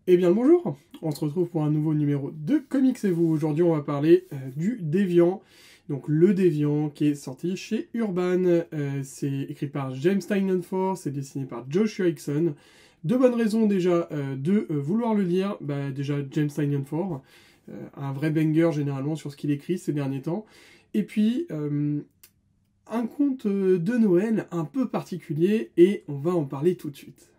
Eh bien bonjour, on se retrouve pour un nouveau numéro de Comics et vous. Aujourd'hui on va parler du Déviant, donc le Déviant qui est sorti chez Urban. C'est écrit par James Tynion IV, c'est dessiné par Joshua Hixson. Deux bonnes raisons déjà de vouloir le lire. Déjà James Tynion IV, un vrai banger généralement sur ce qu'il écrit ces derniers temps. Et puis un conte de Noël un peu particulier et on va en parler tout de suite.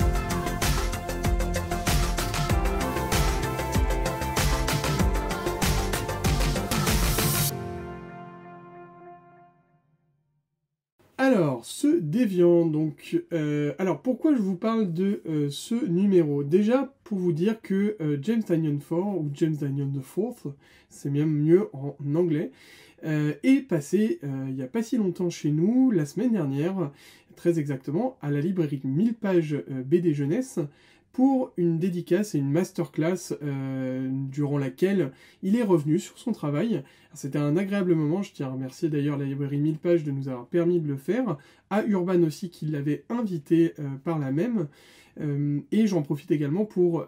Alors, ce Déviant, donc... alors, pourquoi je vous parle de ce numéro? Déjà, pour vous dire que James Tynion IV, ou James Tynion IV, c'est même mieux en anglais, est passé il n'y a pas si longtemps chez nous, la semaine dernière, très exactement, à la librairie 1000 pages BD Jeunesse, pour une dédicace et une masterclass durant laquelle il est revenu sur son travail. C'était un agréable moment, je tiens à remercier d'ailleurs la librairie 1000 pages de nous avoir permis de le faire, à Urban aussi qui l'avait invité par là même, et j'en profite également pour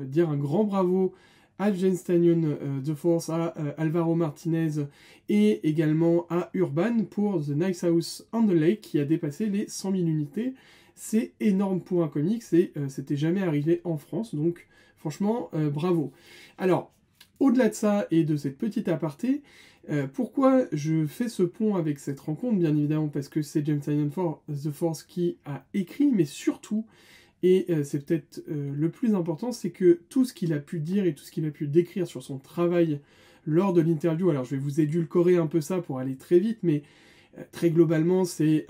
dire un grand bravo à James Tynion The Force, à Alvaro Martinez et également à Urban pour The Nice House on the Lake qui a dépassé les 100 000 unités. C'est énorme pour un comics et c'était jamais arrivé en France, donc franchement, bravo. Alors, au-delà de ça et de cette petite aparté, pourquoi je fais ce pont avec cette rencontre? Bien évidemment parce que c'est James Tynion The Force qui a écrit, mais surtout, et c'est peut-être le plus important, c'est que tout ce qu'il a pu dire et tout ce qu'il a pu décrire sur son travail lors de l'interview, alors je vais vous édulcorer un peu ça pour aller très vite, mais très globalement, c'est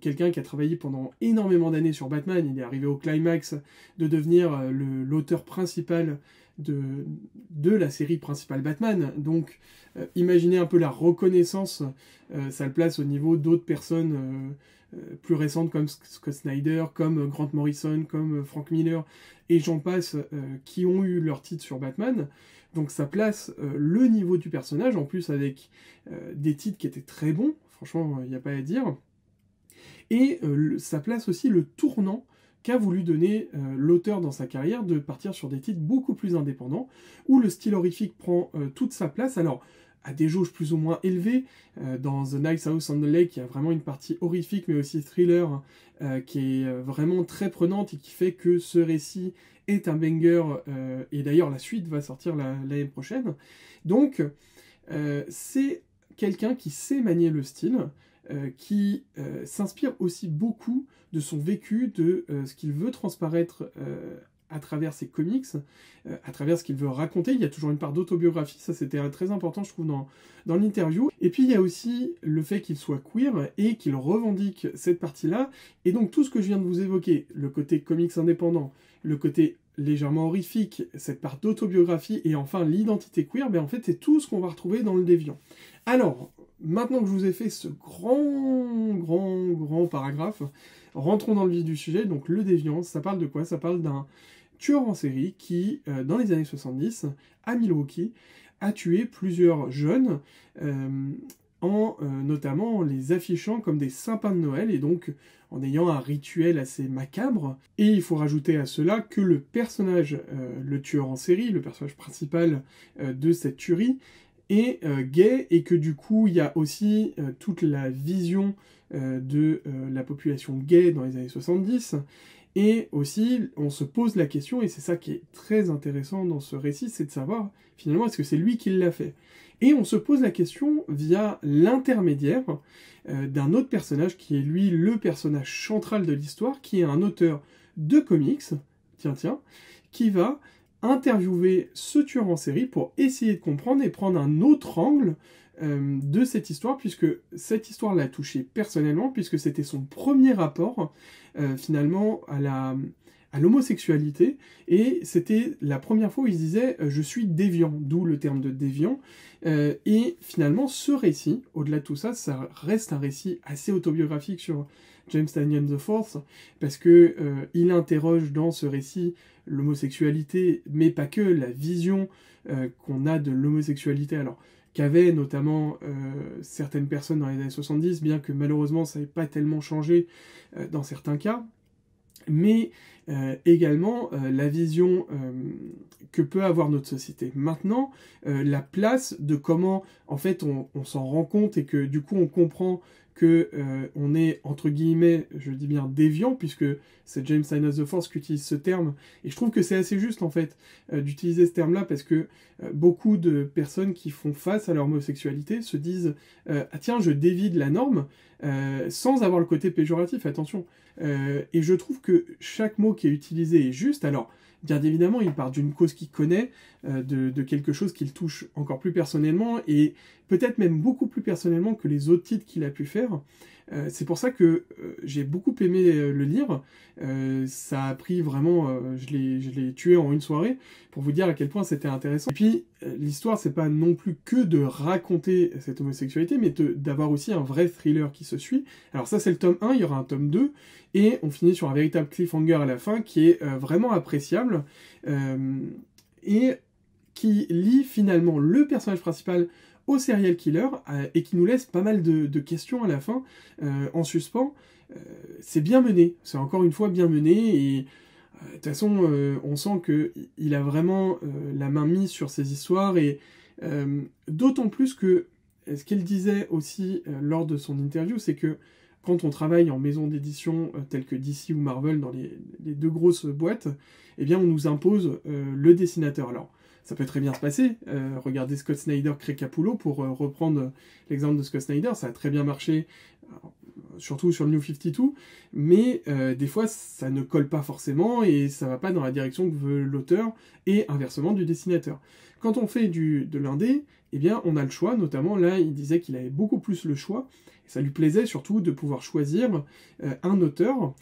quelqu'un qui a travaillé pendant énormément d'années sur Batman. Il est arrivé au climax de devenir l'auteur principal de la série principale Batman. Donc, imaginez un peu la reconnaissance, ça le place au niveau d'autres personnes plus récentes comme Scott Snyder, comme Grant Morrison, comme Frank Miller, et j'en passe, qui ont eu leur titre sur Batman. Donc ça place le niveau du personnage, en plus avec des titres qui étaient très bons, franchement, il n'y a pas à dire. Et ça place aussi le tournant qu'a voulu donner l'auteur dans sa carrière, de partir sur des titres beaucoup plus indépendants, où le style horrifique prend toute sa place. Alors, à des jauges plus ou moins élevées, dans The Nice House on the Lake, il y a vraiment une partie horrifique, mais aussi thriller, qui est vraiment très prenante, et qui fait que ce récit est un banger, et d'ailleurs la suite va sortir l'année prochaine. Donc, c'est quelqu'un qui sait manier le style, qui s'inspire aussi beaucoup de son vécu, de ce qu'il veut transparaître à travers ses comics, à travers ce qu'il veut raconter. Il y a toujours une part d'autobiographie, ça c'était très important je trouve dans l'interview. Et puis il y a aussi le fait qu'il soit queer et qu'il revendique cette partie-là. Et donc tout ce que je viens de vous évoquer, le côté comics indépendant, le côté légèrement horrifique, cette part d'autobiographie et enfin l'identité queer, en fait c'est tout ce qu'on va retrouver dans le Déviant. Alors, maintenant que je vous ai fait ce grand paragraphe, rentrons dans le vif du sujet. Donc le Déviant, ça parle de quoi? Ça parle d'un tueur en série qui, dans les années 70, à Milwaukee, a tué plusieurs jeunes, notamment les affichant comme des sapins de Noël, et donc en ayant un rituel assez macabre. Et il faut rajouter à cela que le personnage, le tueur en série, le personnage principal de cette tuerie, est gay, et que du coup il y a aussi toute la vision de la population gay dans les années 70, et aussi on se pose la question, et c'est ça qui est très intéressant dans ce récit, c'est de savoir finalement est-ce que c'est lui qui l'a fait. Et on se pose la question via l'intermédiaire d'un autre personnage qui est lui le personnage central de l'histoire, qui est un auteur de comics, qui va interviewer ce tueur en série pour essayer de comprendre et prendre un autre angle de cette histoire, puisque cette histoire l'a touché personnellement, puisque c'était son premier rapport finalement à l'homosexualité, et c'était la première fois où il se disait je suis déviant, d'où le terme de déviant, et finalement ce récit, au-delà de tout ça, ça reste un récit assez autobiographique sur James Tynion The Force, parce que il interroge dans ce récit l'homosexualité, mais pas que, la vision qu'on a de l'homosexualité, alors qu'avaient notamment certaines personnes dans les années 70, bien que malheureusement ça n'ait pas tellement changé dans certains cas. mais également la vision que peut avoir notre société. Maintenant, la place de comment, en fait, on s'en rend compte et que, du coup, on comprend que on est, entre guillemets, je dis bien déviant, puisque c'est James Tynion the Force qui utilise ce terme, et je trouve que c'est assez juste, en fait, d'utiliser ce terme-là, parce que beaucoup de personnes qui font face à leur homosexualité se disent ah tiens, je dévie de la norme, sans avoir le côté péjoratif, attention. Et je trouve que chaque mot qui est utilisé est juste. Alors, bien évidemment, il part d'une cause qu'il connaît, de quelque chose qu'il touche encore plus personnellement, et peut-être même beaucoup plus personnellement que les autres titres qu'il a pu faire. C'est pour ça que j'ai beaucoup aimé le lire. Ça a pris vraiment... je l'ai tué en une soirée, pour vous dire à quel point c'était intéressant. Et puis, l'histoire, c'est pas non plus que de raconter cette homosexualité, mais d'avoir aussi un vrai thriller qui se suit. Alors ça, c'est le tome 1, il y aura un tome 2, et on finit sur un véritable cliffhanger à la fin, qui est vraiment appréciable, et qui lie finalement le personnage principal au serial killer, et qui nous laisse pas mal de questions à la fin, en suspens. C'est bien mené, c'est encore une fois bien mené, et de toute façon, on sent qu'il a vraiment la main mise sur ces histoires, et d'autant plus que, ce qu'il disait aussi lors de son interview, c'est que quand on travaille en maison d'édition telle que DC ou Marvel, dans les deux grosses boîtes, eh bien on nous impose le dessinateur. Alors, ça peut très bien se passer. Regardez Scott Snyder crée Capullo, pour reprendre l'exemple de Scott Snyder, ça a très bien marché, surtout sur le New 52, mais des fois ça ne colle pas forcément, et ça va pas dans la direction que veut l'auteur, et inversement du dessinateur. Quand on fait de l'indé, eh bien on a le choix, notamment là il disait qu'il avait beaucoup plus le choix, et ça lui plaisait surtout de pouvoir choisir un auteur.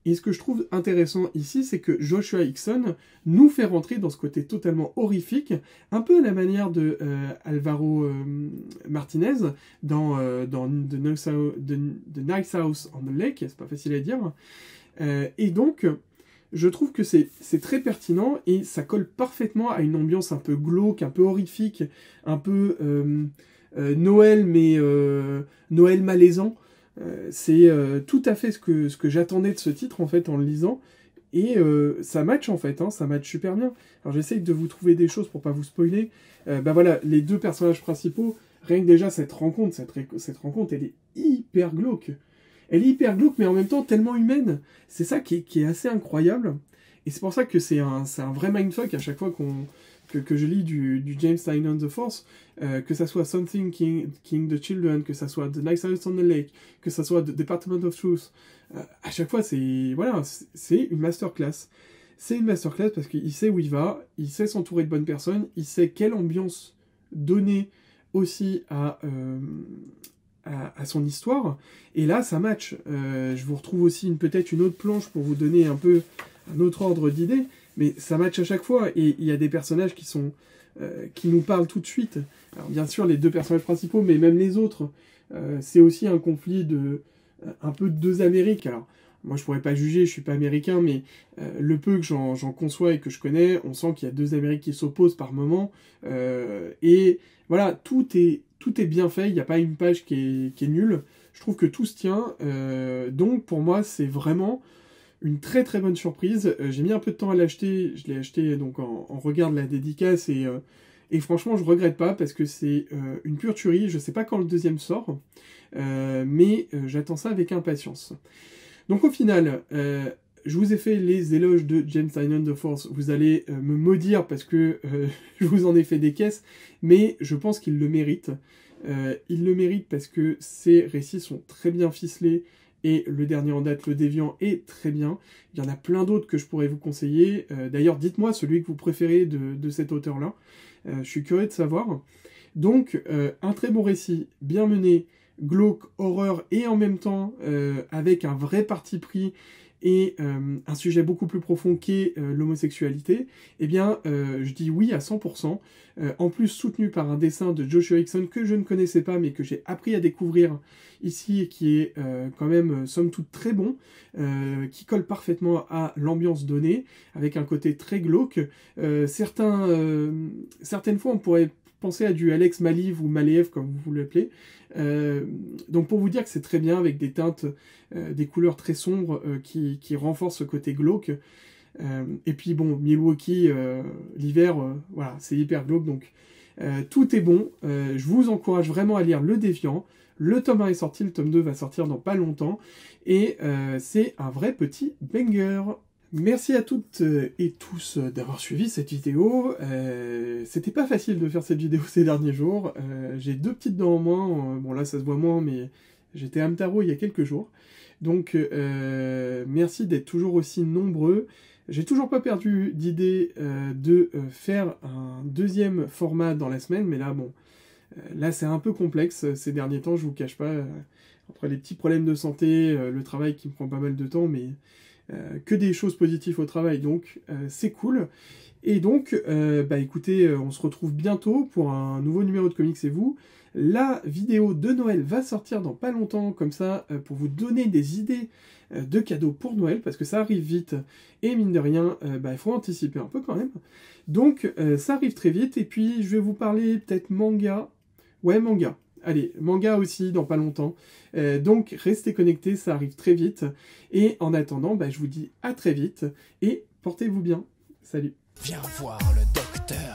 Et ce que je trouve intéressant ici, c'est que Joshua Hickson nous fait rentrer dans ce côté totalement horrifique, un peu à la manière de Alvaro Martinez dans The Nice House on the Lake, c'est pas facile à dire. Et donc, je trouve que c'est très pertinent, et ça colle parfaitement à une ambiance un peu glauque, un peu horrifique, un peu Noël, mais Noël malaisant. C'est tout à fait ce que j'attendais de ce titre, en fait, en le lisant, et ça match, en fait, hein, ça match super bien. Alors j'essaye de vous trouver des choses pour pas vous spoiler. Bah voilà, les deux personnages principaux, rien que déjà cette rencontre, elle est hyper glauque. Elle est hyper glauque, mais en même temps tellement humaine. C'est ça qui est assez incroyable, et c'est pour ça que c'est un vrai mindfuck à chaque fois que je lis du James Tynion the Force, que ça soit Something King the Children, que ça soit The Nice House on the Lake, que ça soit The Department of Truth, à chaque fois c'est une masterclass. C'est une masterclass parce qu'il sait où il va, il sait s'entourer de bonnes personnes, il sait quelle ambiance donner aussi à son histoire, et là ça match. Je vous retrouve aussi peut-être une autre planche pour vous donner un peu un autre ordre d'idée, mais ça match à chaque fois, et il y a des personnages qui nous parlent tout de suite. Alors bien sûr les deux personnages principaux, mais même les autres, c'est aussi un conflit un peu de deux Amériques. Alors moi je pourrais pas juger, je suis pas américain, mais le peu que j'en conçois et que je connais, on sent qu'il y a deux Amériques qui s'opposent par moment, et voilà, tout est bien fait, il n'y a pas une page qui est nulle. Je trouve que tout se tient, donc pour moi c'est vraiment une très très bonne surprise. J'ai mis un peu de temps à l'acheter, je l'ai acheté donc en regard de la dédicace, et franchement je regrette pas, parce que c'est une pure tuerie. Je sais pas quand le deuxième sort, mais j'attends ça avec impatience. Donc au final, je vous ai fait les éloges de James Tynion the Force, vous allez me maudire parce que je vous en ai fait des caisses, mais je pense qu'il le mérite. Il le mérite parce que ses récits sont très bien ficelés, et le dernier en date, Le Déviant, est très bien. Il y en a plein d'autres que je pourrais vous conseiller. D'ailleurs, dites-moi celui que vous préférez de cet auteur-là. Je suis curieux de savoir. Donc, un très bon récit, bien mené, glauque, horreur, et en même temps, avec un vrai parti pris, et un sujet beaucoup plus profond qu'est l'homosexualité, eh bien, je dis oui à 100%. En plus, soutenu par un dessin de Joshua Hickson que je ne connaissais pas, mais que j'ai appris à découvrir ici, et qui est quand même, somme toute, très bon, qui colle parfaitement à l'ambiance donnée, avec un côté très glauque. Certaines fois, on pourrait pensez à du Alex Maliv ou Maleev, comme vous l'appelez. Donc pour vous dire que c'est très bien, avec des teintes, des couleurs très sombres qui renforcent ce côté glauque. Et puis bon, Milwaukee, l'hiver, voilà, c'est hyper glauque, donc tout est bon. Je vous encourage vraiment à lire Le Déviant. Le tome 1 est sorti, le tome 2 va sortir dans pas longtemps, et c'est un vrai petit banger. Merci à toutes et tous d'avoir suivi cette vidéo. C'était pas facile de faire cette vidéo ces derniers jours. J'ai 2 petites dents en moins. Bon là ça se voit moins, mais j'étais à Amtaro il y a quelques jours. Donc merci d'être toujours aussi nombreux. J'ai toujours pas perdu d'idée de faire un 2e format dans la semaine, mais là bon, là c'est un peu complexe ces derniers temps, je vous cache pas, entre les petits problèmes de santé, le travail qui me prend pas mal de temps, mais que des choses positives au travail, donc c'est cool. Et donc, bah écoutez, on se retrouve bientôt pour un nouveau numéro de Comics et vous. La vidéo de Noël va sortir dans pas longtemps, comme ça, pour vous donner des idées de cadeaux pour Noël, parce que ça arrive vite, et mine de rien, bah, il faut anticiper un peu quand même. Donc, ça arrive très vite, et puis je vais vous parler peut-être manga. Ouais, manga. Allez, manga aussi dans pas longtemps. Donc, restez connectés, ça arrive très vite. Et en attendant, bah, je vous dis à très vite, et portez-vous bien. Salut. Viens voir le docteur.